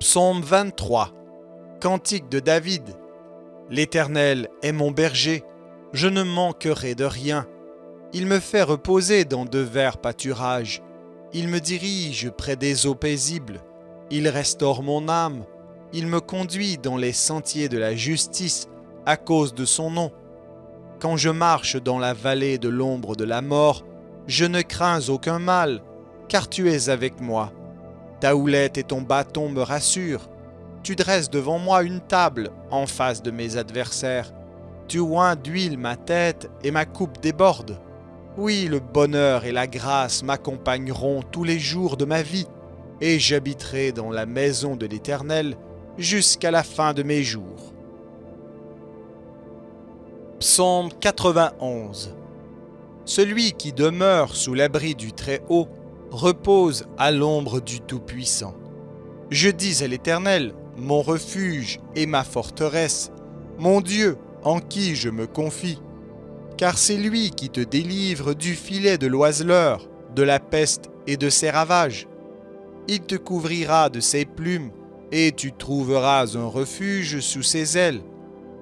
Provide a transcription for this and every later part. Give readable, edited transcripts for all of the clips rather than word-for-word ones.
Psaume 23. Cantique de David. L'Éternel est mon berger, je ne manquerai de rien. Il me fait reposer dans de verts pâturages. Il me dirige près des eaux paisibles. Il restaure mon âme. Il me conduit dans les sentiers de la justice à cause de son nom. Quand je marche dans la vallée de l'ombre de la mort, je ne crains aucun mal, car tu es avec moi. Ta houlette et ton bâton me rassurent. Tu dresses devant moi une table en face de mes adversaires. Tu oins d'huile ma tête et ma coupe déborde. Oui, le bonheur et la grâce m'accompagneront tous les jours de ma vie, et j'habiterai dans la maison de l'Éternel jusqu'à la fin de mes jours. Psaume 91. Celui qui demeure sous l'abri du Très-Haut repose à l'ombre du Tout-Puissant. Je dis à l'Éternel, mon refuge et ma forteresse, mon Dieu en qui je me confie. Car c'est lui qui te délivre du filet de l'oiseleur, de la peste et de ses ravages. Il te couvrira de ses plumes, et tu trouveras un refuge sous ses ailes.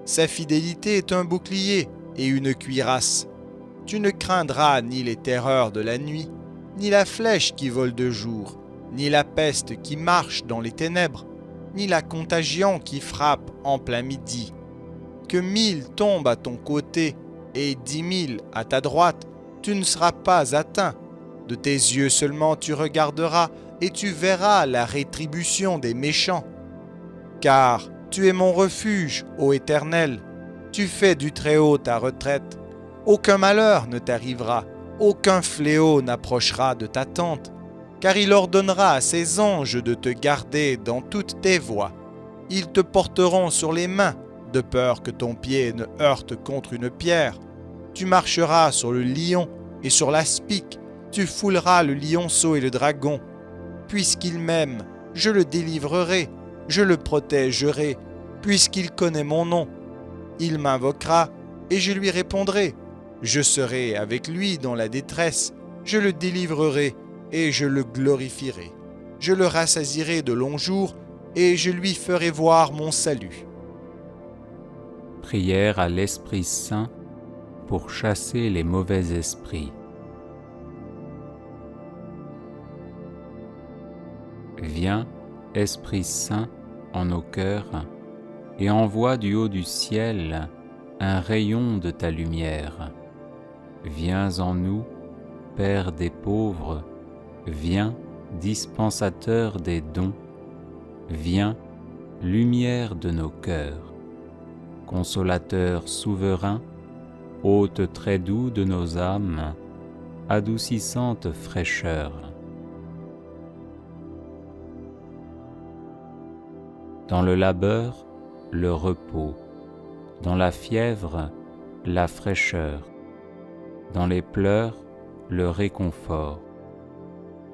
Sa fidélité est un bouclier et une cuirasse. Tu ne craindras ni les terreurs de la nuit, ni la flèche qui vole de jour, ni la peste qui marche dans les ténèbres, ni la contagion qui frappe en plein midi. Que 1000 tombent à ton côté et 10 000 à ta droite, tu ne seras pas atteint. De tes yeux seulement tu regarderas et tu verras la rétribution des méchants. Car tu es mon refuge, ô Éternel, tu fais du Très-Haut ta retraite. Aucun malheur ne t'arrivera, aucun fléau n'approchera de ta tente, car il ordonnera à ses anges de te garder dans toutes tes voies. Ils te porteront sur les mains, de peur que ton pied ne heurte contre une pierre. Tu marcheras sur le lion et sur l'aspic, tu fouleras le lionceau et le dragon. Puisqu'il m'aime, je le délivrerai, je le protégerai, puisqu'il connaît mon nom. Il m'invoquera et je lui répondrai. Je serai avec lui dans la détresse, je le délivrerai et je le glorifierai. Je le rassasierai de longs jours et je lui ferai voir mon salut. Prière à l'Esprit Saint pour chasser les mauvais esprits. Viens, Esprit Saint, en nos cœurs, et envoie du haut du ciel un rayon de ta lumière. Viens en nous, Père des pauvres, viens, dispensateur des dons, viens, lumière de nos cœurs, consolateur souverain, hôte très doux de nos âmes, adoucissante fraîcheur. Dans le labeur, le repos, dans la fièvre, la fraîcheur, dans les pleurs, le réconfort.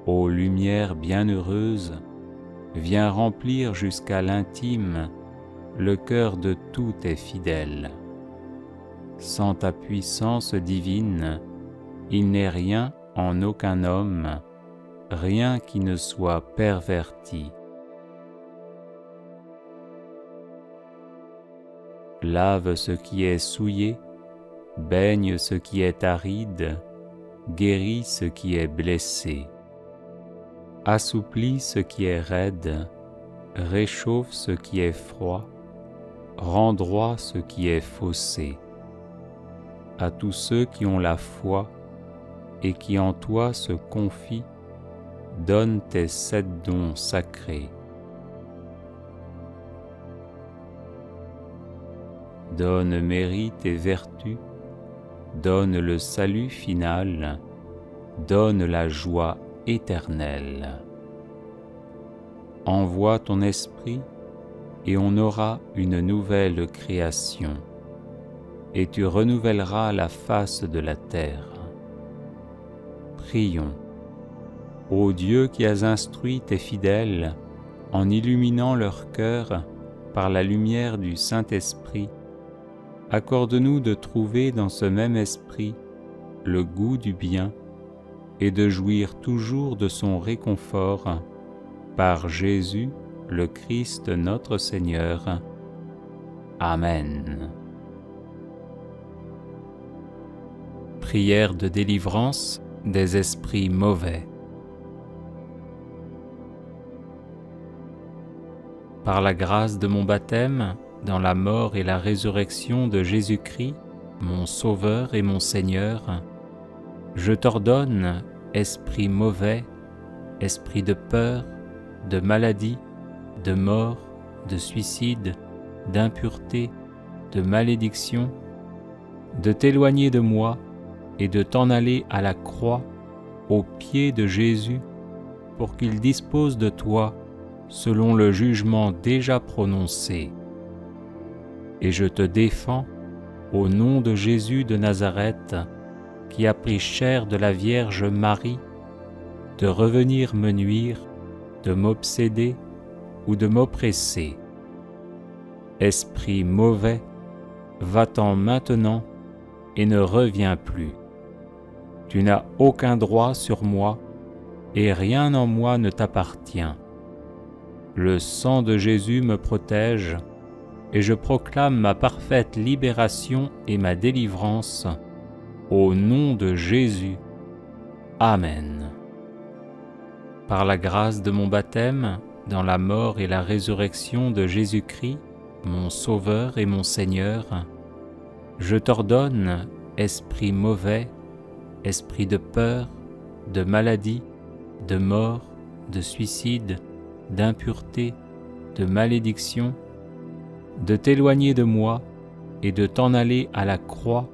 Ô lumière bienheureuse, viens remplir jusqu'à l'intime le cœur de tous tes fidèles. Sans ta puissance divine, il n'est rien en aucun homme, rien qui ne soit perverti. Lave ce qui est souillé, baigne ce qui est aride, guéris ce qui est blessé. Assouplis ce qui est raide, réchauffe ce qui est froid, rends droit ce qui est faussé. À tous ceux qui ont la foi et qui en toi se confient, donne tes 7 dons sacrés. Donne mérite et vertu, donne le salut final, donne la joie éternelle. Envoie ton esprit et on aura une nouvelle création, et tu renouvelleras la face de la terre. Prions. Ô Dieu qui as instruit tes fidèles en illuminant leur cœur par la lumière du Saint-Esprit, accorde-nous de trouver dans ce même esprit le goût du bien et de jouir toujours de son réconfort par Jésus, le Christ notre Seigneur. Amen. Prière de délivrance des esprits mauvais. Par la grâce de mon baptême, dans la mort et la résurrection de Jésus-Christ, mon Sauveur et mon Seigneur, je t'ordonne, esprit mauvais, esprit de peur, de maladie, de mort, de suicide, d'impureté, de malédiction, de t'éloigner de moi et de t'en aller à la croix, aux pieds de Jésus, pour qu'il dispose de toi selon le jugement déjà prononcé. Et je te défends, au nom de Jésus de Nazareth, qui a pris chair de la Vierge Marie, de revenir me nuire, de m'obséder ou de m'oppresser. Esprit mauvais, va-t'en maintenant et ne reviens plus. Tu n'as aucun droit sur moi et rien en moi ne t'appartient. Le sang de Jésus me protège et je proclame ma parfaite libération et ma délivrance au nom de Jésus. Amen. Par la grâce de mon baptême, dans la mort et la résurrection de Jésus-Christ, mon Sauveur et mon Seigneur, je t'ordonne, esprit mauvais, esprit de peur, de maladie, de mort, de suicide, d'impureté, de malédiction, de t'éloigner de moi et de t'en aller à la croix,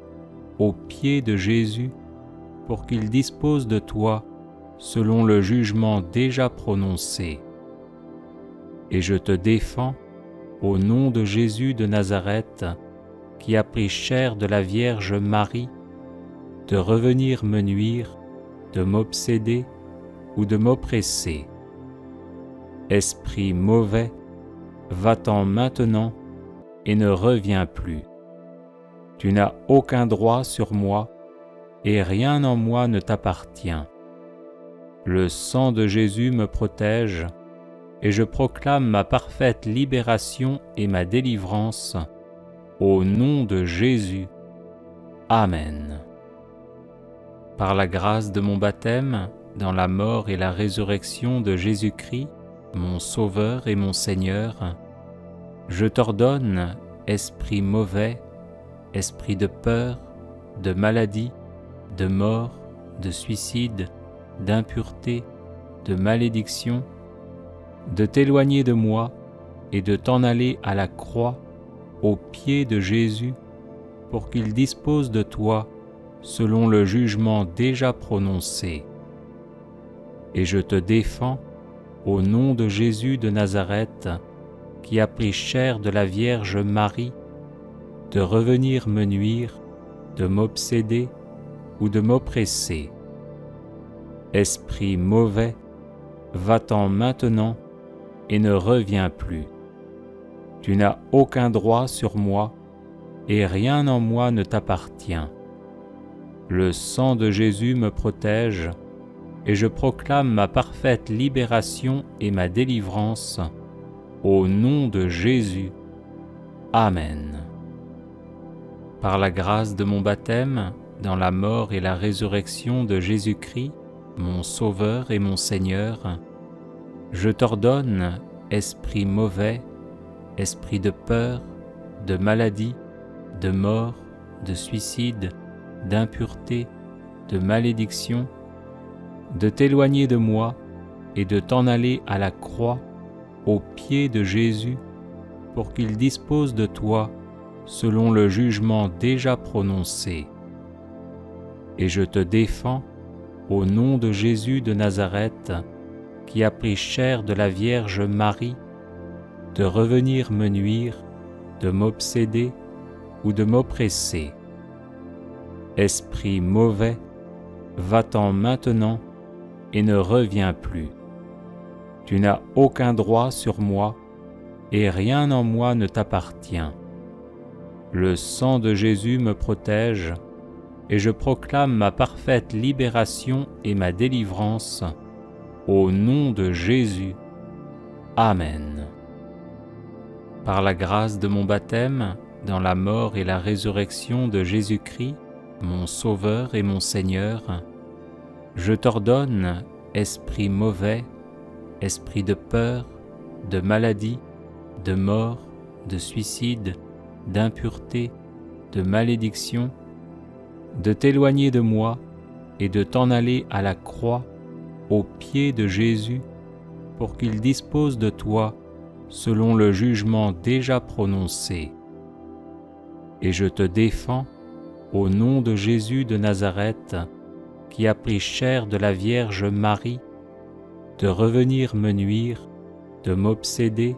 aux pieds de Jésus, pour qu'il dispose de toi selon le jugement déjà prononcé. Et je te défends, au nom de Jésus de Nazareth, qui a pris chair de la Vierge Marie, de revenir me nuire, de m'obséder ou de m'oppresser. Esprit mauvais, va-t'en maintenant et ne reviens plus. Tu n'as aucun droit sur moi et rien en moi ne t'appartient. Le sang de Jésus me protège et je proclame ma parfaite libération et ma délivrance au nom de Jésus. Amen. Par la grâce de mon baptême, dans la mort et la résurrection de Jésus-Christ, mon Sauveur et mon Seigneur, je t'ordonne, esprit mauvais, esprit de peur, de maladie, de mort, de suicide, d'impureté, de malédiction, de t'éloigner de moi et de t'en aller à la croix, aux pieds de Jésus, pour qu'il dispose de toi selon le jugement déjà prononcé. Et je te défends, au nom de Jésus de Nazareth, qui a pris chair de la Vierge Marie, de revenir me nuire, de m'obséder ou de m'oppresser. Esprit mauvais, va-t'en maintenant et ne reviens plus. Tu n'as aucun droit sur moi et rien en moi ne t'appartient. Le sang de Jésus me protège et je proclame ma parfaite libération et ma délivrance au nom de Jésus. Amen. Par la grâce de mon baptême, dans la mort et la résurrection de Jésus-Christ, mon Sauveur et mon Seigneur, je t'ordonne, esprit mauvais, esprit de peur, de maladie, de mort, de suicide, d'impureté, de malédiction, de t'éloigner de moi et de t'en aller à la croix, aux pieds de Jésus, pour qu'il dispose de toi selon le jugement déjà prononcé. Et je te défends, au nom de Jésus de Nazareth, qui a pris chair de la Vierge Marie, de revenir me nuire, de m'obséder ou de m'oppresser. Esprit mauvais, va-t'en maintenant et ne reviens plus. Tu n'as aucun droit sur moi et rien en moi ne t'appartient. Le sang de Jésus me protège et je proclame ma parfaite libération et ma délivrance au nom de Jésus. Amen. Par la grâce de mon baptême, dans la mort et la résurrection de Jésus-Christ, mon Sauveur et mon Seigneur, je t'ordonne, esprit mauvais, esprit de peur, de maladie, de mort, de suicide, d'impureté, de malédiction, de t'éloigner de moi et de t'en aller à la croix, aux pieds de Jésus, pour qu'il dispose de toi selon le jugement déjà prononcé. Et je te défends, au nom de Jésus de Nazareth, qui a pris chair de la Vierge Marie, de revenir me nuire, de m'obséder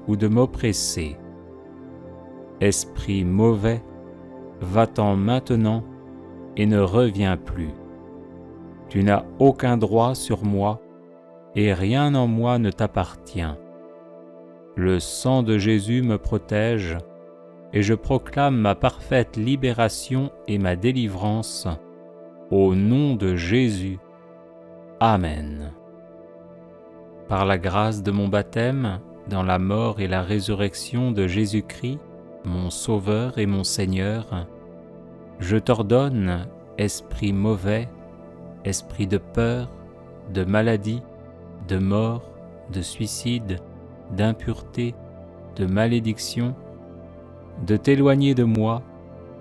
ou de m'oppresser. Esprit mauvais, va-t'en maintenant et ne reviens plus. Tu n'as aucun droit sur moi et rien en moi ne t'appartient. Le sang de Jésus me protège et je proclame ma parfaite libération et ma délivrance au nom de Jésus. Amen. Par la grâce de mon baptême, dans la mort et la résurrection de Jésus-Christ, mon Sauveur et mon Seigneur, je t'ordonne, esprit mauvais, esprit de peur, de maladie, de mort, de suicide, d'impureté, de malédiction, de t'éloigner de moi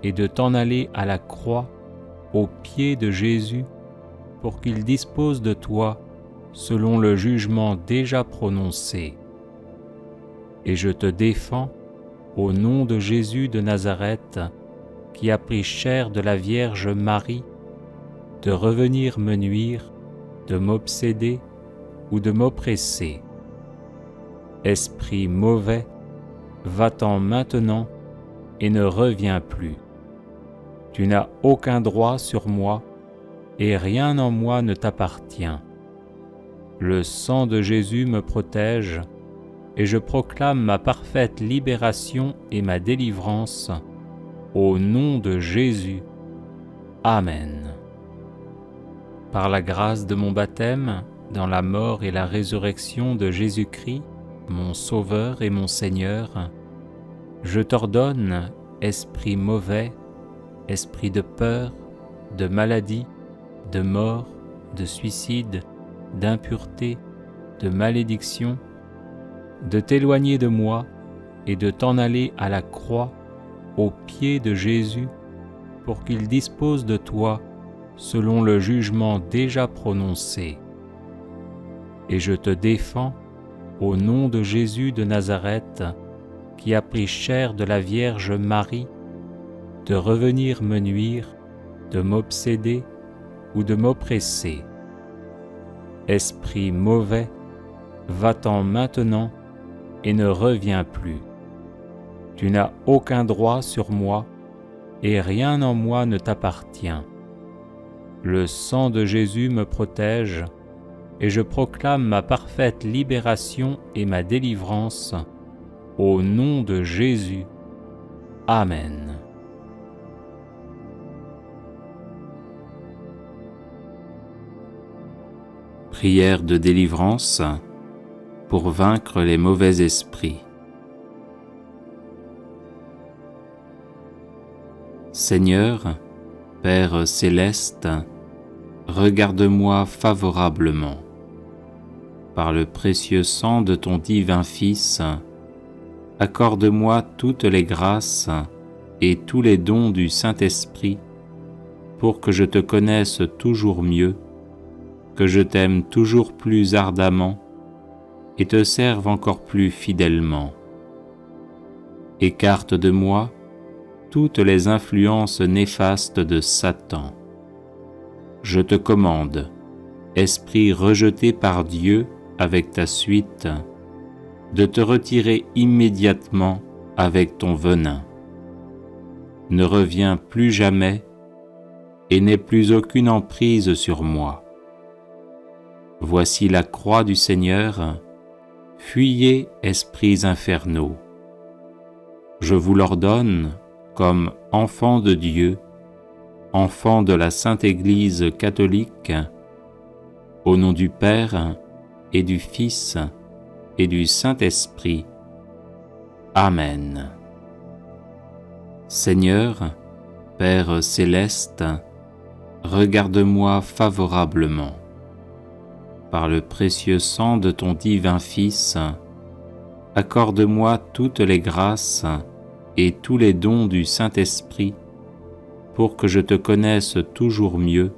et de t'en aller à la croix, aux pieds de Jésus, pour qu'il dispose de toi selon le jugement déjà prononcé. Et je te défends, au nom de Jésus de Nazareth, qui a pris chair de la Vierge Marie, de revenir me nuire, de m'obséder ou de m'oppresser. Esprit mauvais, va-t'en maintenant et ne reviens plus. Tu n'as aucun droit sur moi et rien en moi ne t'appartient. Le sang de Jésus me protège et je proclame ma parfaite libération et ma délivrance au nom de Jésus. Amen. Par la grâce de mon baptême, dans la mort et la résurrection de Jésus-Christ, mon Sauveur et mon Seigneur, je t'ordonne, esprit mauvais, esprit de peur, de maladie, de mort, de suicide, d'impureté, de malédiction, de t'éloigner de moi et de t'en aller à la croix, aux pieds de Jésus, pour qu'il dispose de toi selon le jugement déjà prononcé. Et je te défends, au nom de Jésus de Nazareth, qui a pris chair de la Vierge Marie, de revenir me nuire, de m'obséder ou de m'oppresser. Esprit mauvais, va-t'en maintenant et ne reviens plus. Tu n'as aucun droit sur moi et rien en moi ne t'appartient. Le sang de Jésus me protège et je proclame ma parfaite libération et ma délivrance au nom de Jésus. Amen. Prière de délivrance pour vaincre les mauvais esprits. Seigneur, Père céleste, regarde-moi favorablement. Par le précieux sang de ton divin Fils, accorde-moi toutes les grâces et tous les dons du Saint-Esprit pour que je te connaisse toujours mieux, que je t'aime toujours plus ardemment et te serve encore plus fidèlement. Écarte de moi toutes les influences néfastes de Satan. Je te commande, esprit rejeté par Dieu avec ta suite, de te retirer immédiatement avec ton venin. Ne reviens plus jamais et n'aie plus aucune emprise sur moi. Voici la croix du Seigneur, fuyez, esprits infernaux. Je vous l'ordonne comme enfants de Dieu, enfants de la Sainte Église catholique, au nom du Père et du Fils et du Saint-Esprit. Amen. Seigneur, Père céleste, regarde-moi favorablement. Par le précieux sang de ton divin Fils, accorde-moi toutes les grâces et tous les dons du Saint-Esprit pour que je te connaisse toujours mieux,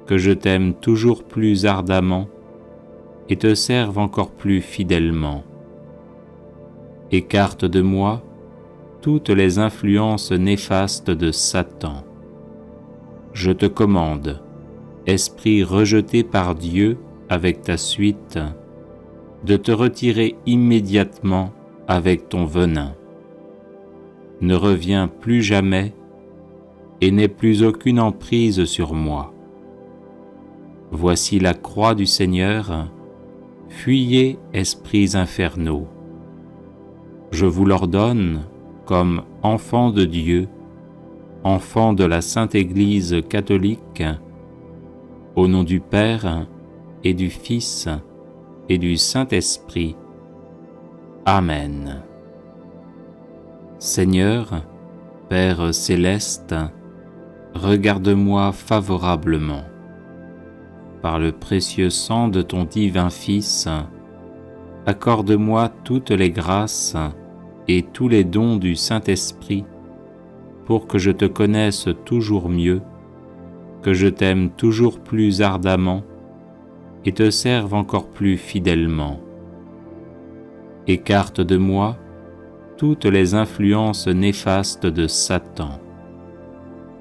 que je t'aime toujours plus ardemment et te serve encore plus fidèlement. Écarte de moi toutes les influences néfastes de Satan. Je te commande, esprit rejeté par Dieu avec ta suite, de te retirer immédiatement avec ton venin. Ne reviens plus jamais et n'aie plus aucune emprise sur moi. Voici la croix du Seigneur, fuyez, esprits infernaux. Je vous l'ordonne comme enfants de Dieu, enfants de la Sainte Église catholique, au nom du Père et du Fils et du Saint-Esprit. Amen. Seigneur, Père céleste, regarde-moi favorablement. Par le précieux sang de ton divin Fils, accorde-moi toutes les grâces et tous les dons du Saint-Esprit pour que je te connaisse toujours mieux, que je t'aime toujours plus ardemment et te serve encore plus fidèlement. Écarte de moi toutes les influences néfastes de Satan.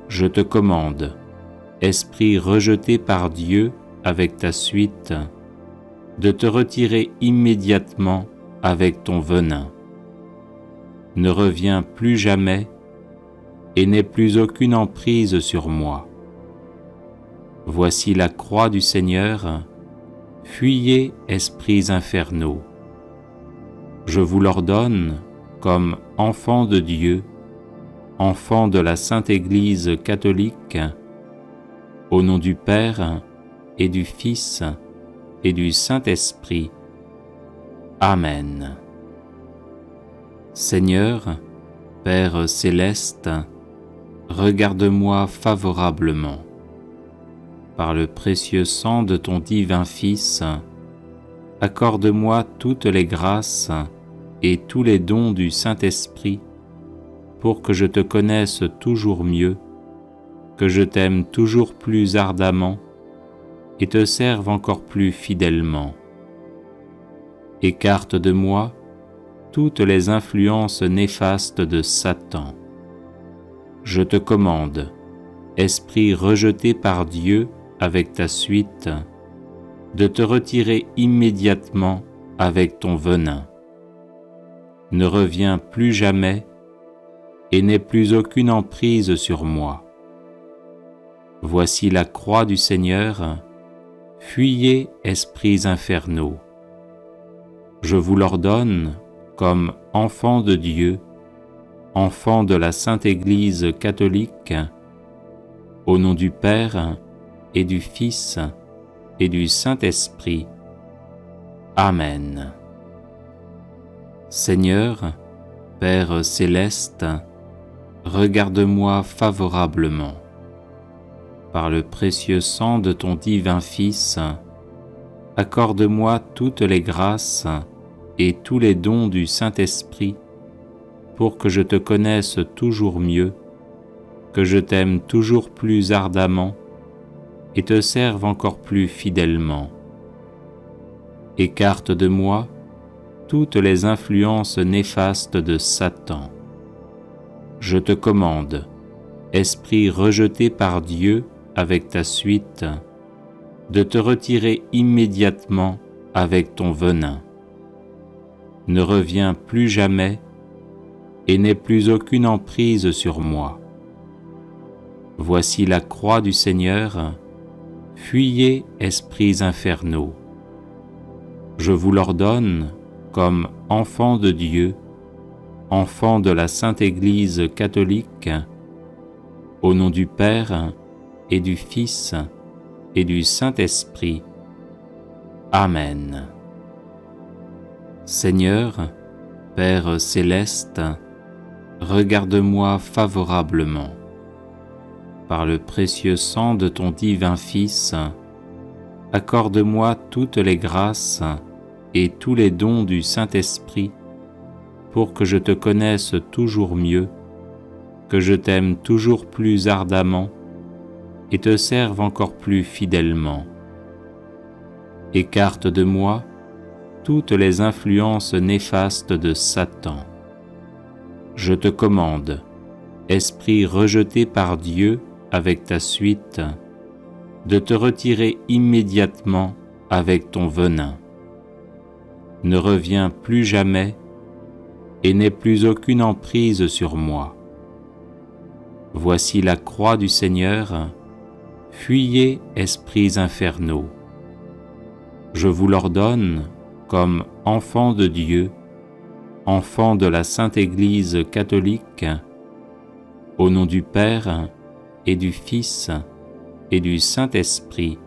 Je te commande, esprit rejeté par Dieu avec ta suite, de te retirer immédiatement avec ton venin. Ne reviens plus jamais et n'aie plus aucune emprise sur moi. Voici la croix du Seigneur, fuyez, esprits infernaux. Je vous l'ordonne comme enfants de Dieu, enfants de la Sainte Église catholique, au nom du Père et du Fils et du Saint-Esprit. Amen. Seigneur, Père céleste, regarde-moi favorablement. Par le précieux sang de ton divin Fils, accorde-moi toutes les grâces et tous les dons du Saint-Esprit pour que je te connaisse toujours mieux, que je t'aime toujours plus ardemment et te serve encore plus fidèlement. Écarte de moi toutes les influences néfastes de Satan. Je te commande, esprit rejeté par Dieu avec ta suite, de te retirer immédiatement avec ton venin. Ne reviens plus jamais et n'aie plus aucune emprise sur moi. Voici la croix du Seigneur, fuyez, esprits infernaux. Je vous l'ordonne comme enfants de Dieu, enfants de la Sainte Église catholique, au nom du Père et du Fils et du Saint-Esprit. Amen. Seigneur, Père céleste, regarde-moi favorablement. Par le précieux sang de ton divin Fils, accorde-moi toutes les grâces et tous les dons du Saint-Esprit pour que je te connaisse toujours mieux, que je t'aime toujours plus ardemment et te serve encore plus fidèlement. Écarte de moi toutes les influences néfastes de Satan. Je te commande, esprit rejeté par Dieu avec ta suite, de te retirer immédiatement avec ton venin. Ne reviens plus jamais et n'aie plus aucune emprise sur moi. Voici la croix du Seigneur, fuyez, esprits infernaux. Je vous l'ordonne comme enfants de Dieu, enfants de la Sainte Église catholique, au nom du Père et du Fils et du Saint-Esprit. Amen. Seigneur, Père céleste, regarde-moi favorablement. Par le précieux sang de ton divin Fils, accorde-moi toutes les grâces et tous les dons du Saint-Esprit pour que je te connaisse toujours mieux, que je t'aime toujours plus ardemment et te serve encore plus fidèlement. Écarte de moi toutes les influences néfastes de Satan. Je te commande, esprit rejeté par Dieu avec ta suite, de te retirer immédiatement avec ton venin. Ne reviens plus jamais et n'aie plus aucune emprise sur moi. Voici la croix du Seigneur, fuyez, esprits infernaux. Je vous l'ordonne comme enfants de Dieu, enfants de la Sainte Église catholique, au nom du Père et du Fils et du Saint-Esprit.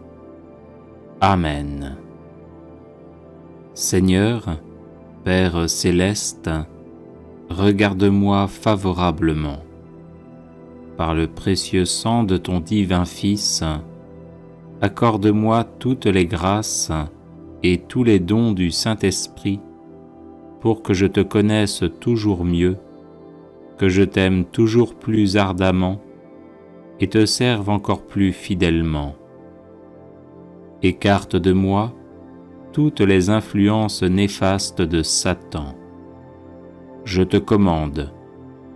Amen. Seigneur, Père céleste, regarde-moi favorablement. Par le précieux sang de ton divin Fils, accorde-moi toutes les grâces et tous les dons du Saint-Esprit pour que je te connaisse toujours mieux, que je t'aime toujours plus ardemment et te serve encore plus fidèlement. Écarte de moi toutes les influences néfastes de Satan. Je te commande,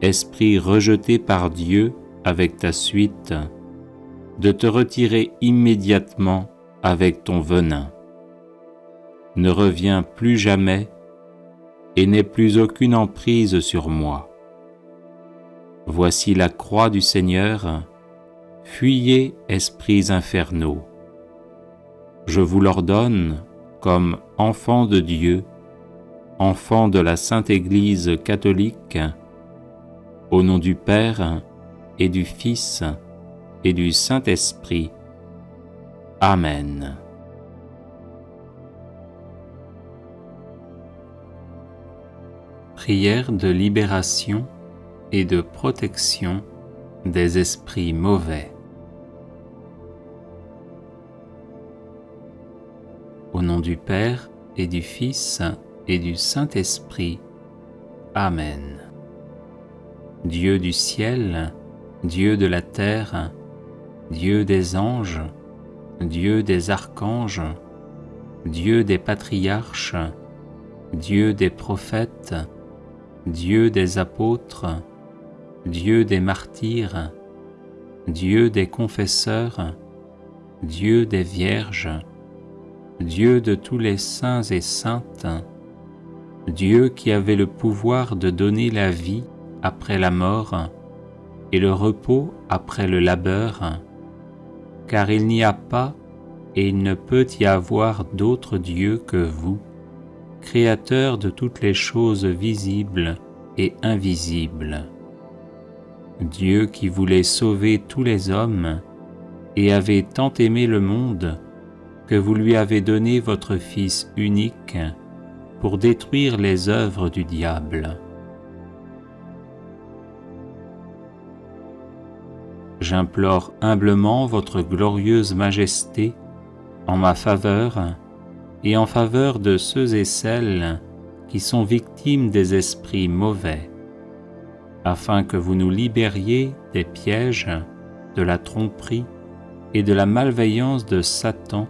esprit rejeté par Dieu avec ta suite, de te retirer immédiatement avec ton venin. Ne reviens plus jamais et n'aie plus aucune emprise sur moi. Voici la croix du Seigneur, fuyez, esprits infernaux. Je vous l'ordonne comme enfants de Dieu, enfants de la Sainte Église catholique, au nom du Père et du Fils et du Saint-Esprit. Amen. Prière de libération et de protection des esprits mauvais. Au nom du Père et du Fils et du Saint-Esprit. Amen. Dieu du ciel, Dieu de la terre, Dieu des anges, Dieu des archanges, Dieu des patriarches, Dieu des prophètes, Dieu des apôtres, Dieu des martyrs, Dieu des confesseurs, Dieu des vierges, Dieu de tous les saints et saintes, Dieu qui avait le pouvoir de donner la vie après la mort et le repos après le labeur, car il n'y a pas et il ne peut y avoir d'autre Dieu que vous, Créateur de toutes les choses visibles et invisibles. Dieu qui voulait sauver tous les hommes et avait tant aimé le monde que vous lui avez donné votre Fils unique pour détruire les œuvres du diable. J'implore humblement votre glorieuse majesté en ma faveur et en faveur de ceux et celles qui sont victimes des esprits mauvais, afin que vous nous libériez des pièges, de la tromperie et de la malveillance de Satan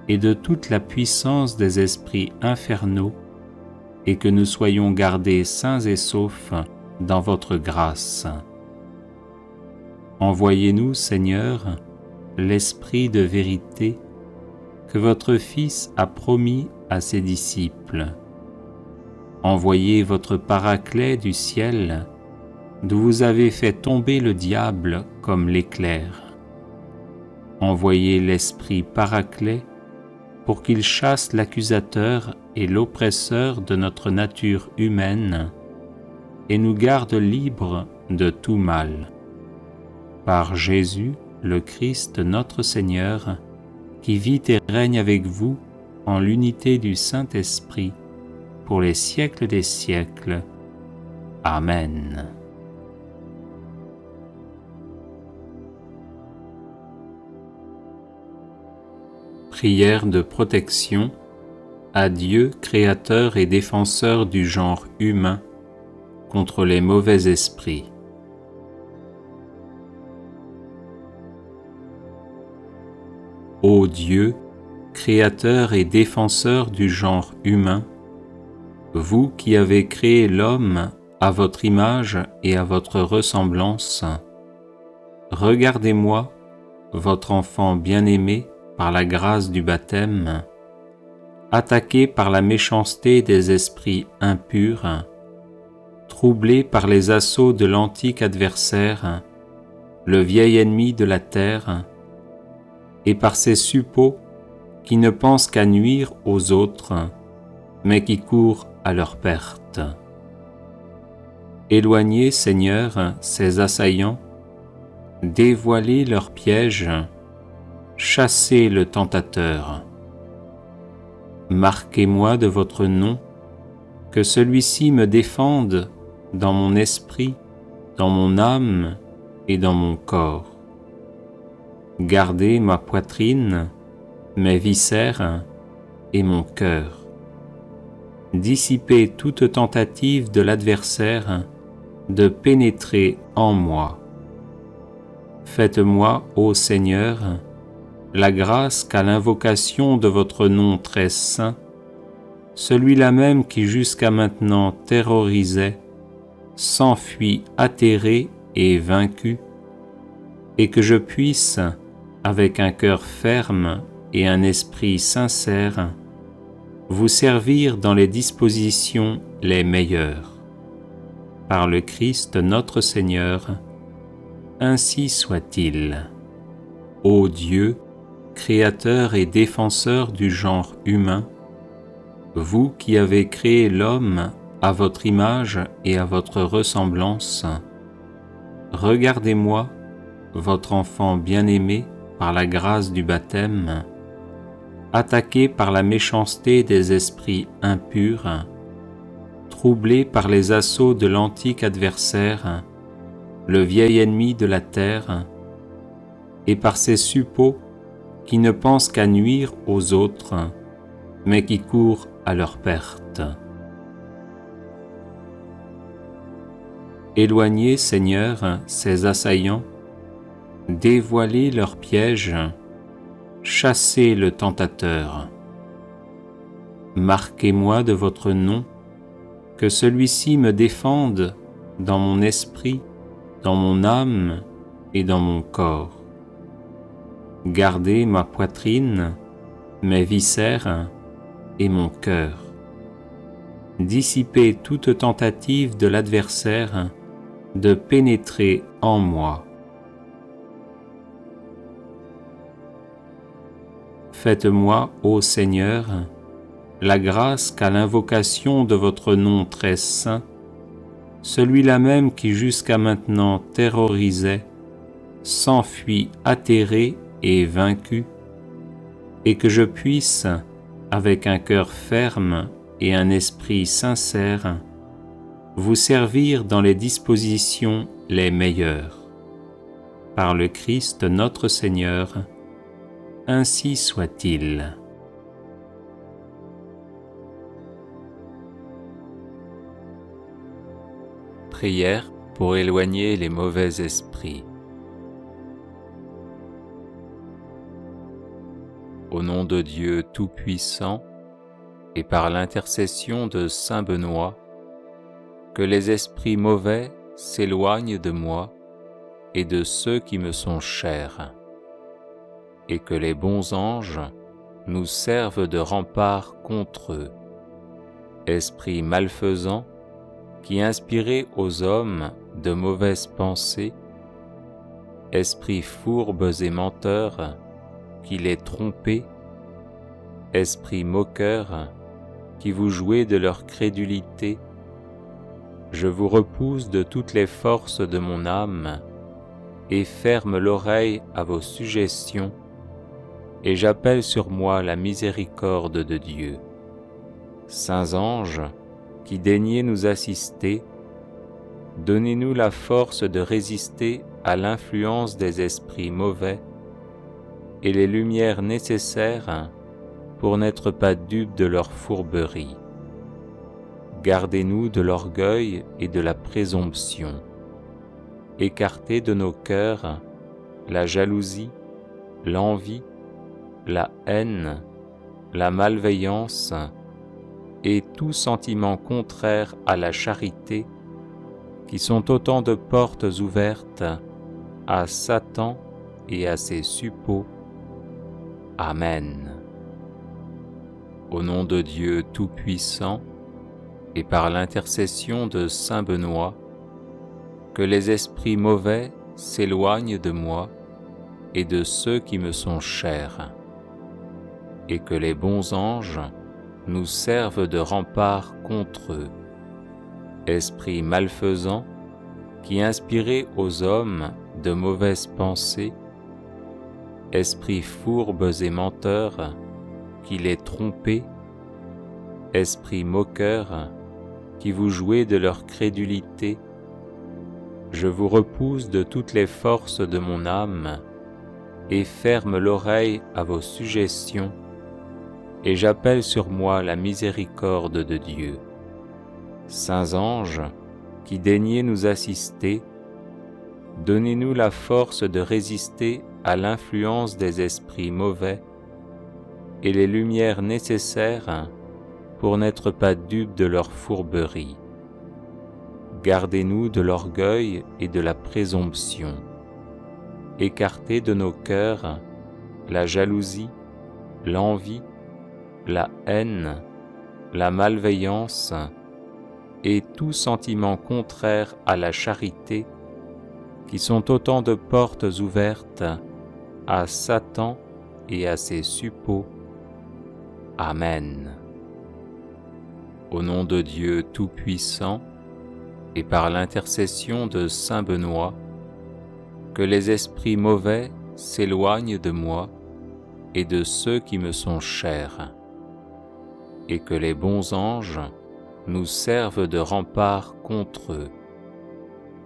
et de toute la puissance des esprits infernaux, et que nous soyons gardés sains et saufs dans votre grâce. Envoyez-nous, Seigneur, l'Esprit de vérité que votre Fils a promis à ses disciples. Envoyez votre Paraclet du ciel, d'où vous avez fait tomber le diable comme l'éclair. Envoyez l'Esprit Paraclet pour qu'il chasse l'accusateur et l'oppresseur de notre nature humaine et nous garde libres de tout mal. Par Jésus, le Christ notre Seigneur, qui vit et règne avec vous en l'unité du Saint-Esprit, pour les siècles des siècles. Amen. Prière de protection à Dieu, créateur et défenseur du genre humain, contre les mauvais esprits. Ô Dieu, créateur et défenseur du genre humain, vous qui avez créé l'homme à votre image et à votre ressemblance, regardez-moi, votre enfant bien-aimé par la grâce du baptême, attaqué par la méchanceté des esprits impurs, troublé par les assauts de l'antique adversaire, le vieil ennemi de la terre, et par ces suppôts qui ne pensent qu'à nuire aux autres, mais qui courent à leur perte. Éloignez, Seigneur, ces assaillants, dévoilez leurs pièges, chassez le tentateur. Marquez-moi de votre nom, que celui-ci me défende dans mon esprit, dans mon âme et dans mon corps. Gardez ma poitrine, mes viscères et mon cœur. Dissipez toute tentative de l'adversaire de pénétrer en moi. Faites-moi, ô Seigneur, la grâce qu'à l'invocation de votre nom très saint, celui-là même qui jusqu'à maintenant terrorisait, s'enfuit atterré et vaincu, et que je puisse, avec un cœur ferme et un esprit sincère, vous servir dans les dispositions les meilleures. Par le Christ notre Seigneur, ainsi soit-il. Ô Dieu, créateur et défenseur du genre humain, vous qui avez créé l'homme à votre image et à votre ressemblance, regardez-moi, votre enfant bien-aimé par la grâce du baptême, attaqué par la méchanceté des esprits impurs, troublé par les assauts de l'antique adversaire, le vieil ennemi de la terre, et par ces suppôts qui ne pensent qu'à nuire aux autres, mais qui courent à leur perte. Éloignez, Seigneur, ces assaillants, dévoilez leurs pièges, chassez le tentateur. Marquez-moi de votre nom, que celui-ci me défende dans mon esprit, dans mon âme et dans mon corps. Gardez ma poitrine, mes viscères et mon cœur. Dissipez toute tentative de l'adversaire de pénétrer en moi. Faites-moi, ô Seigneur, la grâce qu'à l'invocation de votre nom très saint, celui-là même qui jusqu'à maintenant terrorisait, s'enfuit atterré et vaincu, et que je puisse, avec un cœur ferme et un esprit sincère, vous servir dans les dispositions les meilleures. Par le Christ notre Seigneur, ainsi soit-il. Prière pour éloigner les mauvais esprits. Au nom de Dieu Tout-Puissant et par l'intercession de Saint Benoît, que les esprits mauvais s'éloignent de moi et de ceux qui me sont chers, et que les bons anges nous servent de rempart contre eux. Esprits malfaisants qui inspirez aux hommes de mauvaises pensées, esprits fourbes et menteurs qui les trompez, esprits moqueurs qui vous jouez de leur crédulité, je vous repousse de toutes les forces de mon âme et ferme l'oreille à vos suggestions, et j'appelle sur moi la miséricorde de Dieu. Saints anges, qui daignez nous assister, donnez-nous la force de résister à l'influence des esprits mauvais et les lumières nécessaires pour n'être pas dupes de leur fourberie. Gardez-nous de l'orgueil et de la présomption. Écartez de nos cœurs la jalousie, l'envie, la haine, la malveillance et tout sentiment contraire à la charité, qui sont autant de portes ouvertes à Satan et à ses suppôts. Amen. Au nom de Dieu Tout-Puissant, et par l'intercession de Saint Benoît, que les esprits mauvais s'éloignent de moi et de ceux qui me sont chers, et que les bons anges nous servent de rempart contre eux. Esprits malfaisants, qui inspirez aux hommes de mauvaises pensées, esprits fourbes et menteurs, qui les trompez, esprits moqueurs, qui vous jouez de leur crédulité, je vous repousse de toutes les forces de mon âme et ferme l'oreille à vos suggestions, et j'appelle sur moi la miséricorde de Dieu. Saints anges, qui daignez nous assister, donnez-nous la force de résister à l'influence des esprits mauvais et les lumières nécessaires pour n'être pas dupes de leur fourberie. Gardez-nous de l'orgueil et de la présomption. Écartez de nos cœurs la jalousie, l'envie, la haine, la malveillance et tout sentiment contraire à la charité, qui sont autant de portes ouvertes à Satan et à ses suppôts. Amen. Au nom de Dieu Tout-Puissant, et par l'intercession de Saint Benoît, que les esprits mauvais s'éloignent de moi et de ceux qui me sont chers, et que les bons anges nous servent de rempart contre eux.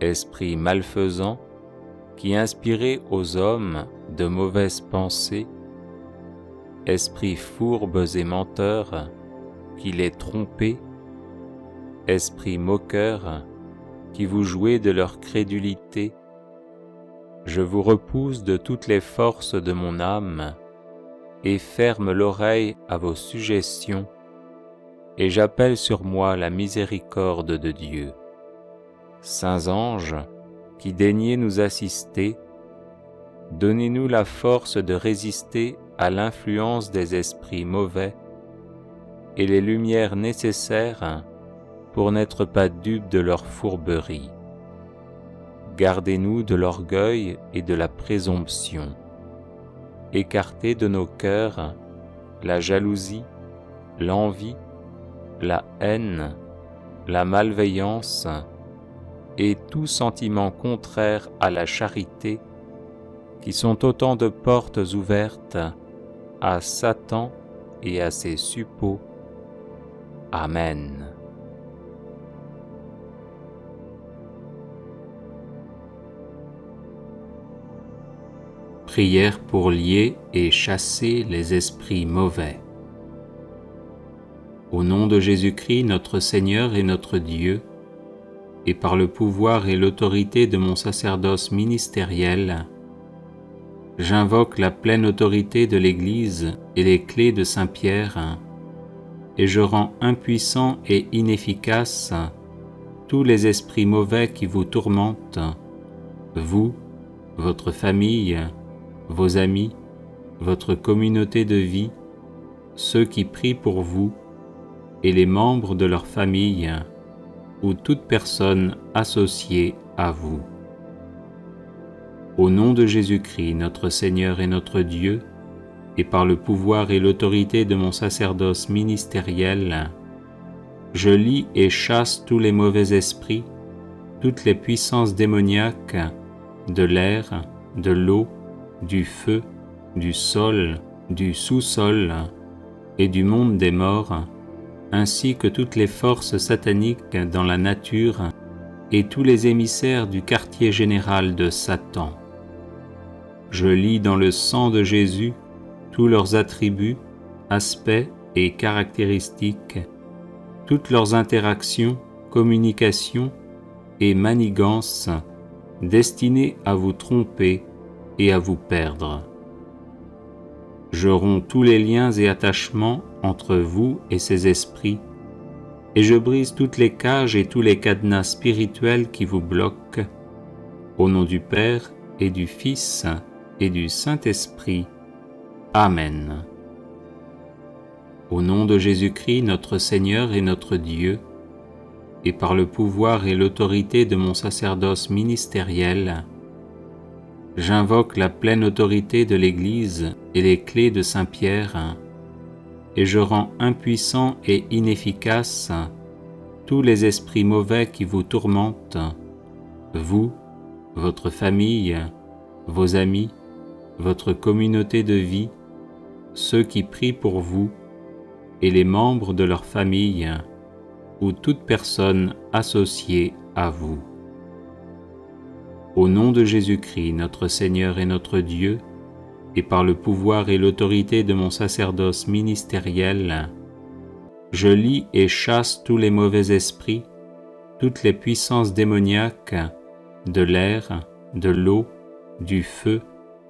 Esprits malfaisants, qui inspirez aux hommes de mauvaises pensées, esprits fourbes et menteurs, qui les trompez, esprits moqueurs, qui vous jouez de leur crédulité, je vous repousse de toutes les forces de mon âme et ferme l'oreille à vos suggestions, et j'appelle sur moi la miséricorde de Dieu. Saints anges, qui daignez nous assister, donnez-nous la force de résister à l'influence des esprits mauvais et les lumières nécessaires pour n'être pas dupes de leur fourberie. Gardez-nous de l'orgueil et de la présomption. Écartez de nos cœurs la jalousie, l'envie, la haine, la malveillance et tout sentiment contraire à la charité, qui sont autant de portes ouvertes à Satan et à ses suppôts. Amen. Prière pour lier et chasser les esprits mauvais. Au nom de Jésus-Christ, notre Seigneur et notre Dieu, et par le pouvoir et l'autorité de mon sacerdoce ministériel, j'invoque la pleine autorité de l'Église et les clés de Saint-Pierre, et je rends impuissants et inefficaces tous les esprits mauvais qui vous tourmentent, vous, votre famille, vos amis, votre communauté de vie, ceux qui prient pour vous, et les membres de leur famille, ou toute personne associée à vous. Au nom de Jésus-Christ, notre Seigneur et notre Dieu, et par le pouvoir et l'autorité de mon sacerdoce ministériel, je lie et chasse tous les mauvais esprits, toutes les puissances démoniaques de l'air, de l'eau, du feu, du sol, du sous-sol et du monde des morts, ainsi que toutes les forces sataniques dans la nature et tous les émissaires du quartier général de Satan. Je lis dans le sang de Jésus tous leurs attributs, aspects et caractéristiques, toutes leurs interactions, communications et manigances destinées à vous tromper et à vous perdre. Je romps tous les liens et attachements entre vous et ces esprits, et je brise toutes les cages et tous les cadenas spirituels qui vous bloquent, au nom du Père et du Fils et du Saint-Esprit. Amen. Au nom de Jésus-Christ, notre Seigneur et notre Dieu, et par le pouvoir et l'autorité de mon sacerdoce ministériel, j'invoque la pleine autorité de l'Église et les clés de Saint-Pierre, et je rends impuissants et inefficaces tous les esprits mauvais qui vous tourmentent, vous, votre famille, vos amis, votre communauté de vie, ceux qui prient pour vous, et les membres de leur famille, ou toute personne associée à vous. Au nom de Jésus-Christ, notre Seigneur et notre Dieu, et par le pouvoir et l'autorité de mon sacerdoce ministériel, je lie et chasse tous les mauvais esprits, toutes les puissances démoniaques de l'air, de l'eau, du feu,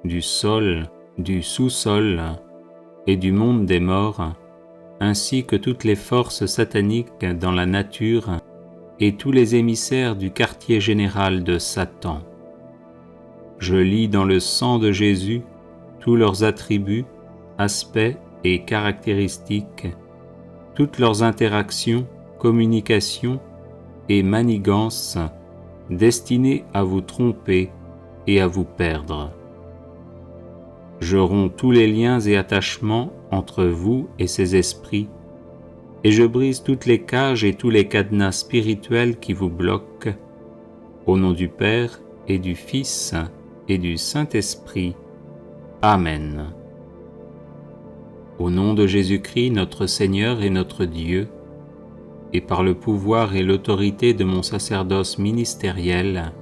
du sol, du sous-sol et du monde des morts, ainsi que toutes les forces sataniques dans la nature et tous les émissaires du quartier général de Satan. Je lis dans le sang de Jésus tous leurs attributs, aspects et caractéristiques, toutes leurs interactions, communications et manigances destinées à vous tromper et à vous perdre. Je romps tous les liens et attachements entre vous et ces esprits, et je brise toutes les cages et tous les cadenas spirituels qui vous bloquent, au nom du Père et du Fils et du Saint-Esprit. Amen. Au nom de Jésus-Christ, notre Seigneur et notre Dieu, et par le pouvoir et l'autorité de mon sacerdoce ministériel,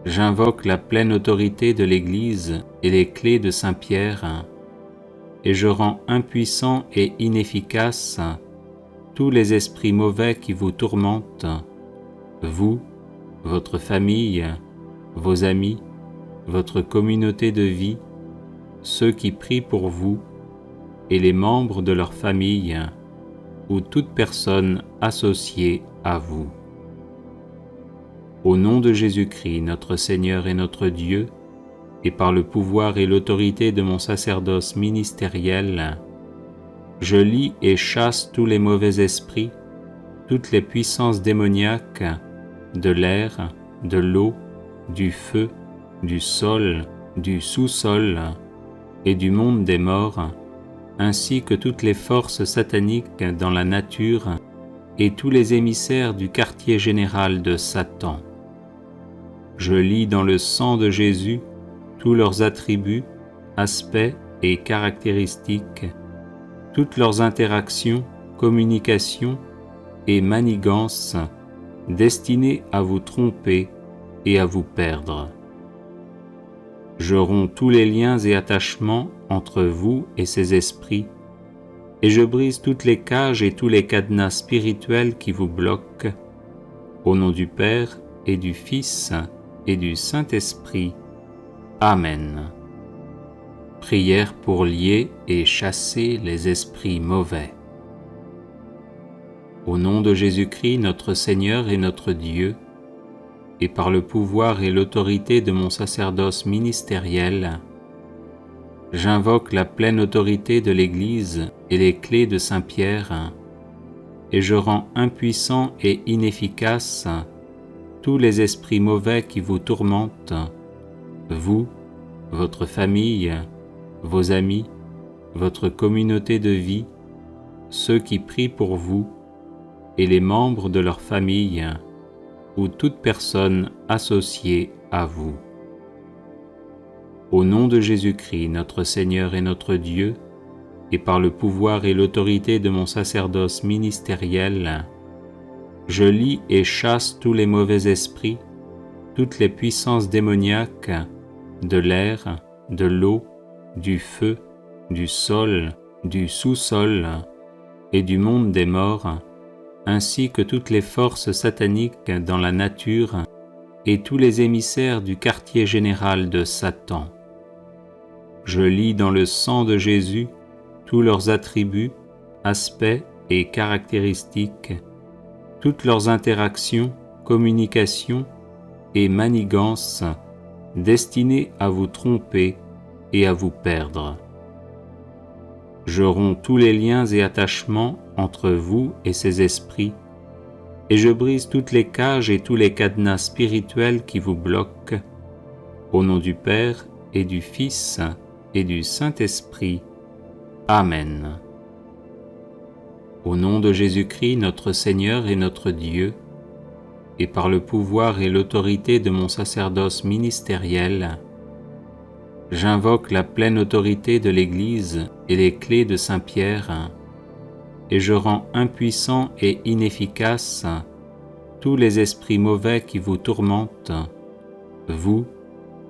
j'invoque la pleine autorité de l'Église et les clés de Saint-Pierre, et je rends impuissants et inefficaces tous les esprits mauvais qui vous tourmentent, vous, votre famille, vos amis, votre communauté de vie, ceux qui prient pour vous, et les membres de leur famille, ou toute personne associée à vous. Au nom de Jésus-Christ, notre Seigneur et notre Dieu, et par le pouvoir et l'autorité de mon sacerdoce ministériel, je lie et chasse tous les mauvais esprits, toutes les puissances démoniaques de l'air, de l'eau, du feu, du sol, du sous-sol et du monde des morts, ainsi que toutes les forces sataniques dans la nature et tous les émissaires du quartier général de Satan. Je lis dans le sang de Jésus tous leurs attributs, aspects et caractéristiques, toutes leurs interactions, communications et manigances destinées à vous tromper et à vous perdre. Je romps tous les liens et attachements entre vous et ces esprits, et je brise toutes les cages et tous les cadenas spirituels qui vous bloquent, au nom du Père et du Fils et du Saint-Esprit. Amen. Prière pour lier et chasser les esprits mauvais. Au nom de Jésus-Christ, notre Seigneur et notre Dieu, et par le pouvoir et l'autorité de mon sacerdoce ministériel, j'invoque la pleine autorité de l'Église et les clés de Saint-Pierre, et je rends impuissants et inefficaces tous les esprits mauvais qui vous tourmentent, vous, votre famille, vos amis, votre communauté de vie, ceux qui prient pour vous, et les membres de leur famille, ou toute personne associée à vous. Au nom de Jésus-Christ, notre Seigneur et notre Dieu, et par le pouvoir et l'autorité de mon sacerdoce ministériel, je lie et chasse tous les mauvais esprits, toutes les puissances démoniaques de l'air, de l'eau, du feu, du sol, du sous-sol et du monde des morts, ainsi que toutes les forces sataniques dans la nature et tous les émissaires du quartier général de Satan. Je lis dans le sang de Jésus tous leurs attributs, aspects et caractéristiques, toutes leurs interactions, communications et manigances destinées à vous tromper et à vous perdre. Je romps tous les liens et attachements entre vous et ces esprits, et je brise toutes les cages et tous les cadenas spirituels qui vous bloquent, au nom du Père et du Fils et du Saint-Esprit. Amen. Au nom de Jésus-Christ, notre Seigneur et notre Dieu, et par le pouvoir et l'autorité de mon sacerdoce ministériel, j'invoque la pleine autorité de l'Église et les clés de Saint-Pierre, et je rends impuissants et inefficaces tous les esprits mauvais qui vous tourmentent, vous,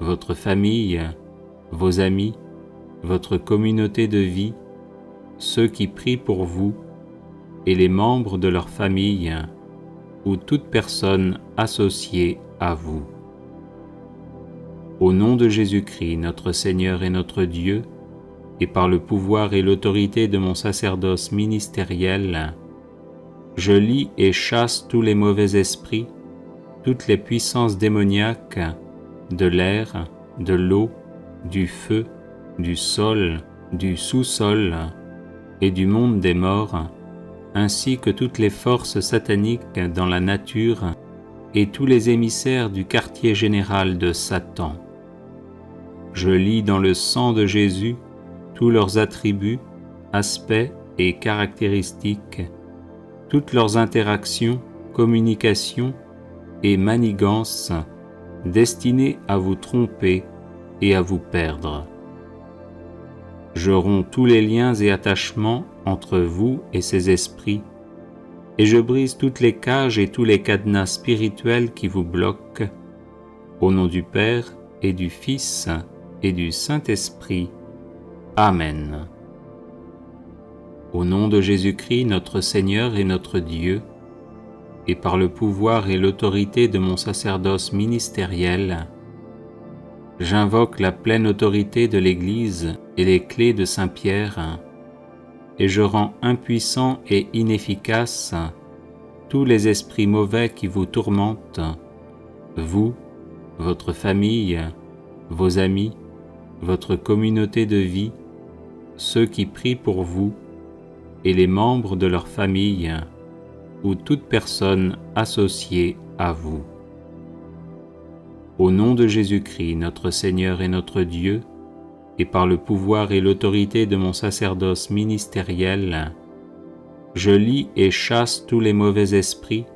votre famille, vos amis, votre communauté de vie, ceux qui prient pour vous, et les membres de leur famille, ou toute personne associée à vous. Au nom de Jésus-Christ, notre Seigneur et notre Dieu, et par le pouvoir et l'autorité de mon sacerdoce ministériel, je lie et chasse tous les mauvais esprits, toutes les puissances démoniaques de l'air, de l'eau, du feu, du sol, du sous-sol et du monde des morts, ainsi que toutes les forces sataniques dans la nature et tous les émissaires du quartier général de Satan. Je lis dans le sang de Jésus tous leurs attributs, aspects et caractéristiques, toutes leurs interactions, communications et manigances destinées à vous tromper et à vous perdre. Je romps tous les liens et attachements entre vous et ces esprits, et je brise toutes les cages et tous les cadenas spirituels qui vous bloquent, au nom du Père et du Fils et du Saint-Esprit. Amen. Au nom de Jésus-Christ, notre Seigneur et notre Dieu, et par le pouvoir et l'autorité de mon sacerdoce ministériel, j'invoque la pleine autorité de l'Église et les clés de Saint-Pierre, et je rends impuissants et inefficaces tous les esprits mauvais qui vous tourmentent, vous, votre famille, vos amis, votre communauté de vie, ceux qui prient pour vous, et les membres de leur famille, ou toute personne associée à vous. Au nom de Jésus-Christ, notre Seigneur et notre Dieu, et par le pouvoir et l'autorité de mon sacerdoce ministériel, je lie et chasse tous les mauvais esprits,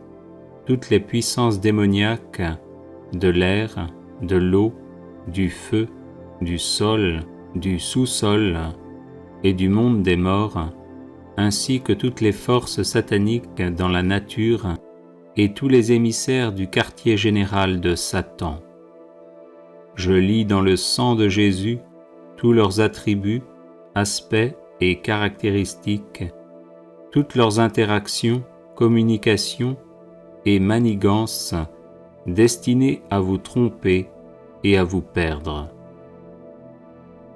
toutes les puissances démoniaques de l'air, de l'eau, du feu, du sol, du sous-sol et du monde des morts, ainsi que toutes les forces sataniques dans la nature et tous les émissaires du quartier général de Satan. Je lis dans le sang de Jésus tous leurs attributs, aspects et caractéristiques, toutes leurs interactions, communications et manigances destinées à vous tromper et à vous perdre.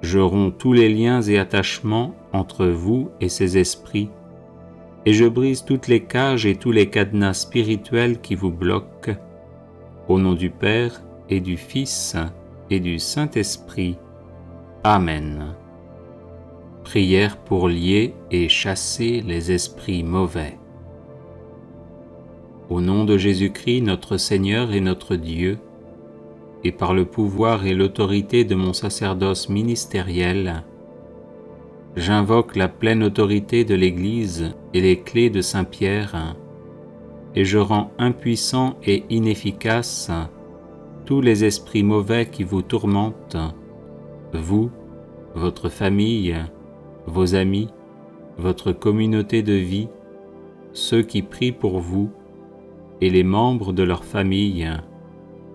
Je romps tous les liens et attachements entre vous et ces esprits, et je brise toutes les cages et tous les cadenas spirituels qui vous bloquent, au nom du Père et du Fils et du Saint-Esprit. Amen. Prière pour lier et chasser les esprits mauvais. Au nom de Jésus-Christ, notre Seigneur et notre Dieu, et par le pouvoir et l'autorité de mon sacerdoce ministériel, j'invoque la pleine autorité de l'Église et les clés de Saint-Pierre, et je rends impuissants et inefficaces tous les esprits mauvais qui vous tourmentent, vous, votre famille, vos amis, votre communauté de vie, ceux qui prient pour vous, et les membres de leur famille,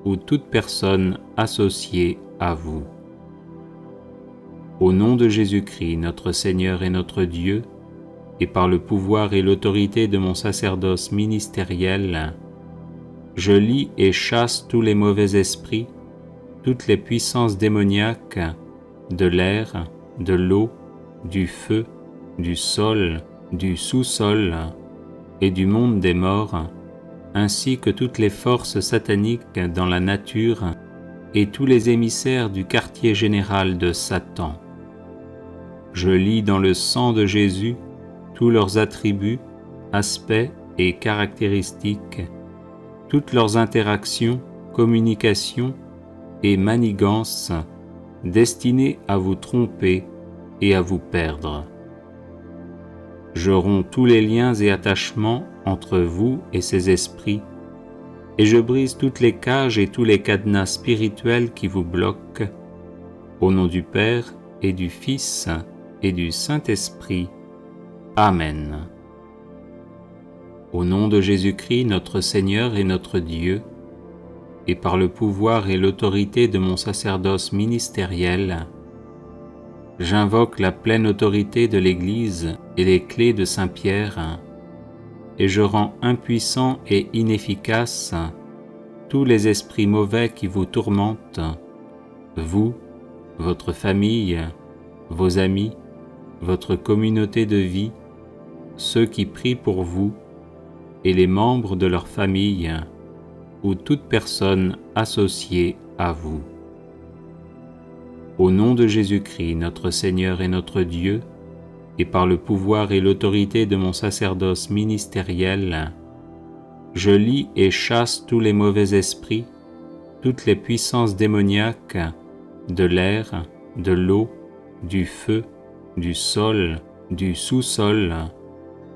ou toute personne associée à vous. Au nom de Jésus-Christ, notre Seigneur et notre Dieu, et par le pouvoir et l'autorité de mon sacerdoce ministériel, je lie et chasse tous les mauvais esprits, toutes les puissances démoniaques de l'air, de l'eau, du feu, du sol, du sous-sol et du monde des morts, ainsi que toutes les forces sataniques dans la nature et tous les émissaires du quartier général de Satan. Je lis dans le sang de Jésus tous leurs attributs, aspects et caractéristiques, toutes leurs interactions, communications et manigances destinées à vous tromper et à vous perdre. Je romps tous les liens et attachements entre vous et ces esprits, et je brise toutes les cages et tous les cadenas spirituels qui vous bloquent, au nom du Père et du Fils et du Saint-Esprit. Amen. Au nom de Jésus-Christ, notre Seigneur et notre Dieu, et par le pouvoir et l'autorité de mon sacerdoce ministériel, j'invoque la pleine autorité de l'Église et les clés de Saint-Pierre, et je rends impuissants et inefficaces tous les esprits mauvais qui vous tourmentent, vous, votre famille, vos amis, votre communauté de vie, ceux qui prient pour vous, et les membres de leur famille, ou toute personne associée à vous. Au nom de Jésus-Christ, notre Seigneur et notre Dieu, et par le pouvoir et l'autorité de mon sacerdoce ministériel, je lie et chasse tous les mauvais esprits, toutes les puissances démoniaques de l'air, de l'eau, du feu, du sol, du sous-sol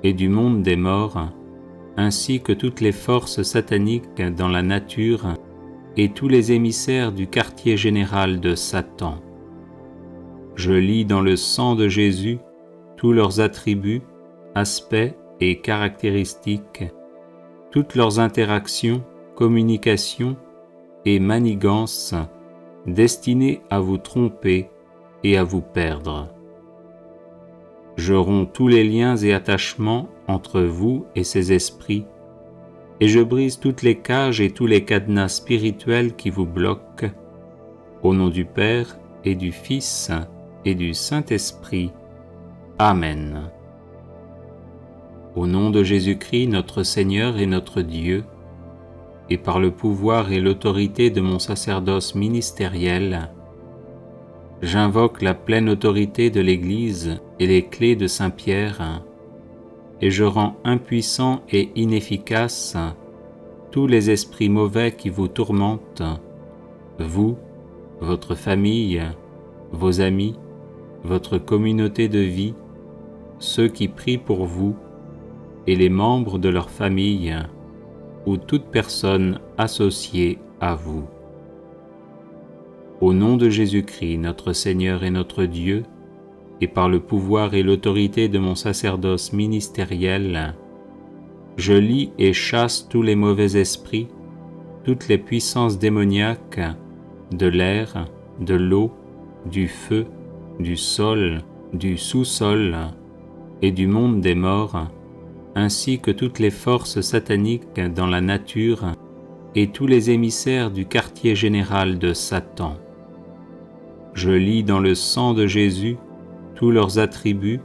et du monde des morts, ainsi que toutes les forces sataniques dans la nature et tous les émissaires du quartier général de Satan. Je lis dans le sang de Jésus tous leurs attributs, aspects et caractéristiques, toutes leurs interactions, communications et manigances destinées à vous tromper et à vous perdre. Je romps tous les liens et attachements entre vous et ces esprits, et je brise toutes les cages et tous les cadenas spirituels qui vous bloquent, au nom du Père et du Fils et du Saint-Esprit. Amen. Au nom de Jésus-Christ, notre Seigneur et notre Dieu, et par le pouvoir et l'autorité de mon sacerdoce ministériel, j'invoque la pleine autorité de l'Église et les clés de Saint-Pierre, et je rends impuissants et inefficaces tous les esprits mauvais qui vous tourmentent, vous, votre famille, vos amis, votre communauté de vie, ceux qui prient pour vous, et les membres de leur famille, ou toute personne associée à vous. Au nom de Jésus-Christ, notre Seigneur et notre Dieu, et par le pouvoir et l'autorité de mon sacerdoce ministériel, je lie et chasse tous les mauvais esprits, toutes les puissances démoniaques de l'air, de l'eau, du feu, du sol, du sous-sol et du monde des morts, ainsi que toutes les forces sataniques dans la nature et tous les émissaires du quartier général de Satan. Je lis dans le sang de Jésus tous leurs attributs,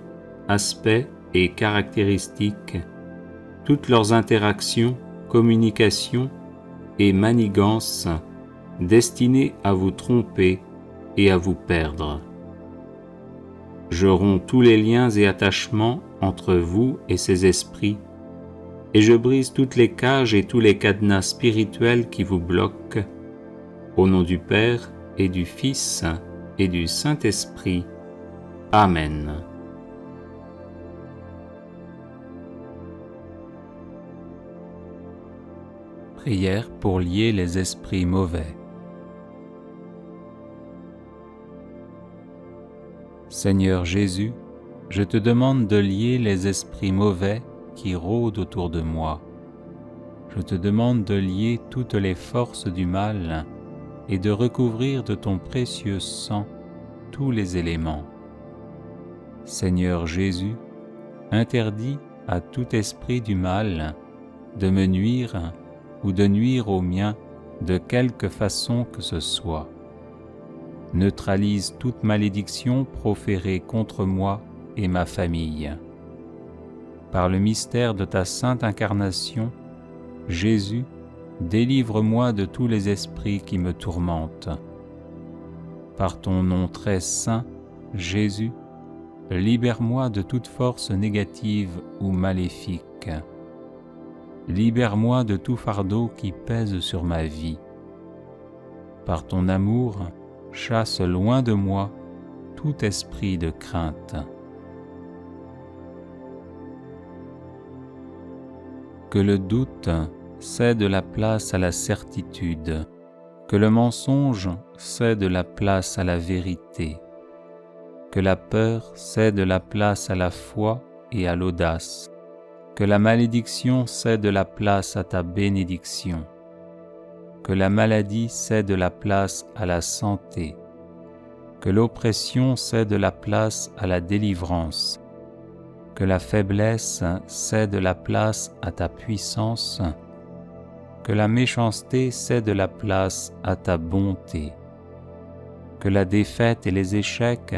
aspects et caractéristiques, toutes leurs interactions, communications et manigances destinées à vous tromper et à vous perdre. Je romps tous les liens et attachements entre vous et ces esprits, et je brise toutes les cages et tous les cadenas spirituels qui vous bloquent, au nom du Père et du Fils et du Saint-Esprit. Amen. Prière pour lier les esprits mauvais. Seigneur Jésus, Je te demande de lier les esprits mauvais qui rôdent autour de moi. Je te demande de lier toutes les forces du mal et de recouvrir de ton précieux sang tous les éléments. Seigneur Jésus, interdis à tout esprit du mal de me nuire ou de nuire au mien de quelque façon que ce soit. Neutralise toute malédiction proférée contre moi et ma famille. Par le mystère de ta sainte incarnation, Jésus, délivre-moi de tous les esprits qui me tourmentent. Par ton nom très saint, Jésus, libère-moi de toute force négative ou maléfique. Libère-moi de tout fardeau qui pèse sur ma vie. Par ton amour, chasse loin de moi tout esprit de crainte. Que le doute cède la place à la certitude, que le mensonge cède la place à la vérité, que la peur cède la place à la foi et à l'audace, que la malédiction cède la place à ta bénédiction, que la maladie cède la place à la santé, que l'oppression cède la place à la délivrance, que la faiblesse cède la place à ta puissance, que la méchanceté cède la place à ta bonté, que la défaite et les échecs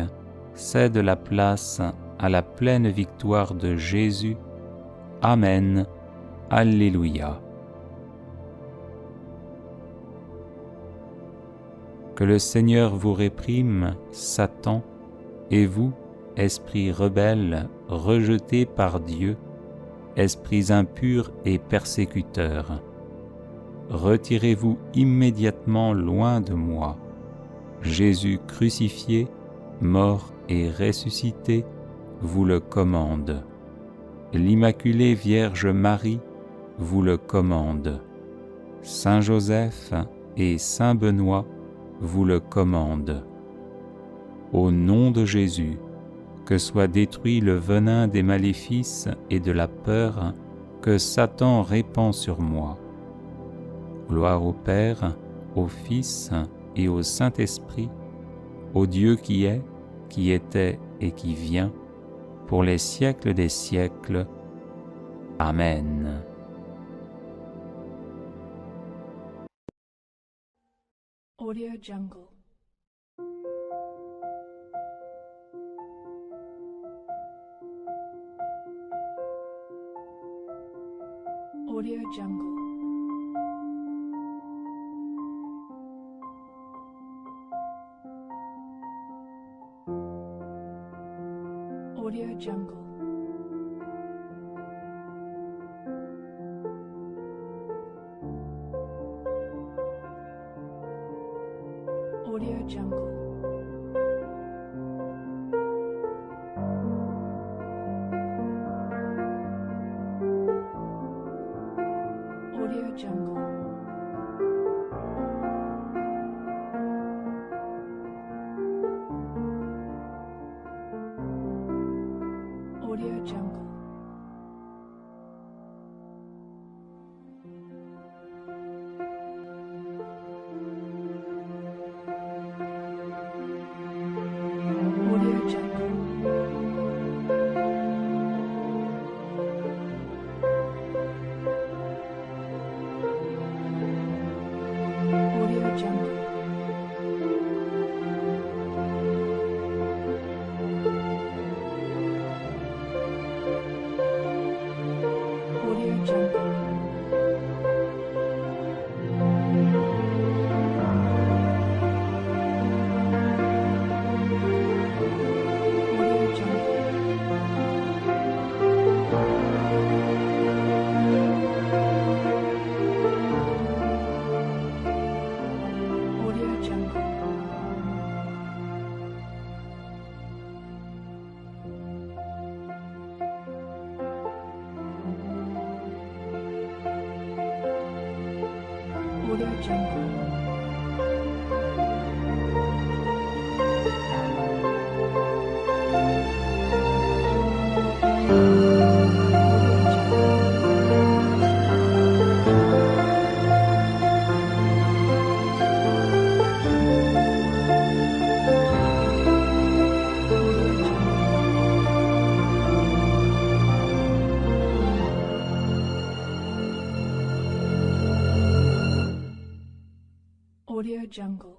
cèdent la place à la pleine victoire de Jésus. Amen. Alléluia. Que le Seigneur vous réprime, Satan, et vous, esprits rebelles, rejetés par Dieu, esprits impurs et persécuteurs. Retirez-vous immédiatement loin de moi. Jésus crucifié, mort et ressuscité, vous le commande. L'Immaculée Vierge Marie vous le commande. Saint Joseph et Saint Benoît vous le commandent. Au nom de Jésus, que soit détruit le venin des maléfices et de la peur que Satan répand sur moi. Gloire au Père, au Fils et au Saint-Esprit, au Dieu qui est, qui était et qui vient, pour les siècles des siècles. Amen. Audio Jungle. Audio Jungle. Audio Jungle. Audio Jungle. Audio Jungle. Audio Jungle. Audio Jungle. Audio Jungle. Audio Jungle. Audio Jungle. Audio Jungle. Audio Jungle. Audio Audio Jungle.